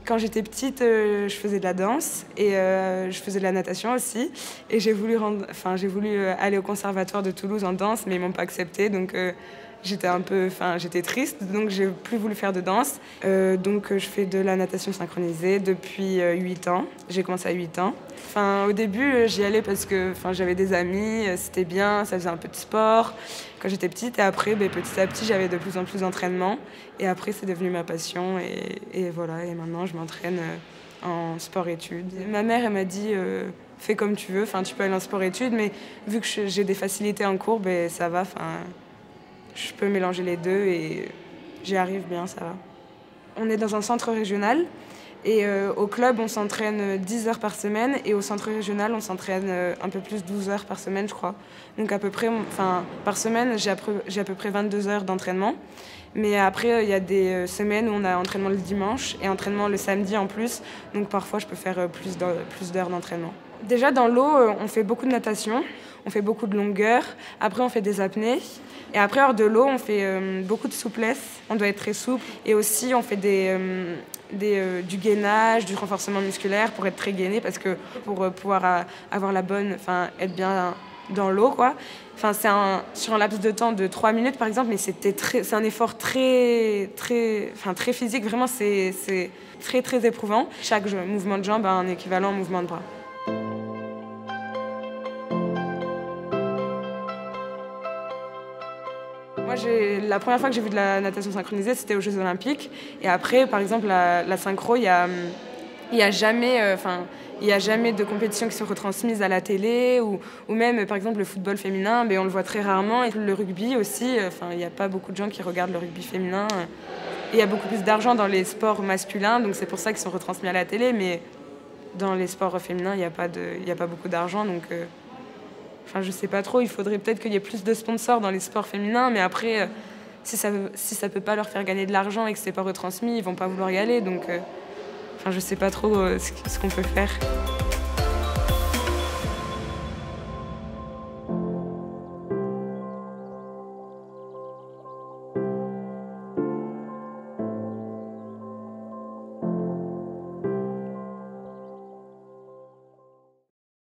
Quand j'étais petite, je faisais de la danse et je faisais de la natation aussi. Et j'ai voulu aller au conservatoire de Toulouse en danse, mais ils m'ont pas acceptée. Donc j'étais triste, donc j'ai plus voulu faire de danse. Donc je fais de la natation synchronisée depuis 8 ans. J'ai commencé à 8 ans. Au début, j'y allais parce que j'avais des amis, c'était bien, ça faisait un peu de sport quand j'étais petite. Et après, petit à petit, j'avais de plus en plus d'entraînement. Et après, c'est devenu ma passion. Et voilà, et maintenant, je m'entraîne en sport-études. Ma mère, elle m'a dit, fais comme tu veux, tu peux aller en sport-études, mais vu que j'ai des facilités en cours, ça va. Je peux mélanger les deux et j'y arrive bien, ça va. On est dans un centre régional et au club, on s'entraîne 10 heures par semaine et au centre régional, on s'entraîne un peu plus 12 heures par semaine, je crois. Donc à peu près, par semaine, j'ai à peu près 22 heures d'entraînement. Mais après, il y a des semaines où on a entraînement le dimanche et entraînement le samedi en plus. Donc parfois, je peux faire plus d'heures d'entraînement. Déjà, dans l'eau, on fait beaucoup de natation, on fait beaucoup de longueur. Après, on fait des apnées. Et après, hors de l'eau, on fait beaucoup de souplesse. On doit être très souple. Et aussi, on fait du gainage, du renforcement musculaire pour être très gainé. Parce que pour pouvoir avoir être bien dans l'eau, quoi. C'est sur un laps de temps de 3 minutes, par exemple. Mais c'est un effort très physique. Vraiment, c'est très, très éprouvant. Chaque mouvement de jambe a un équivalent mouvement de bras. Moi, la première fois que j'ai vu de la natation synchronisée, c'était aux Jeux Olympiques. Et après, par exemple, la synchro, il y a jamais de compétition qui se retransmise à la télé ou même, par exemple, le football féminin, on le voit très rarement. Et le rugby aussi, il n'y a pas beaucoup de gens qui regardent le rugby féminin. Il y a beaucoup plus d'argent dans les sports masculins, donc c'est pour ça qu'ils sont retransmis à la télé. Mais dans les sports féminins, il n'y a pas beaucoup d'argent, donc... je sais pas trop, il faudrait peut-être qu'il y ait plus de sponsors dans les sports féminins, mais après, si ça peut pas leur faire gagner de l'argent et que c'est pas retransmis, ils vont pas vouloir y aller, donc je sais pas trop ce qu'on peut faire.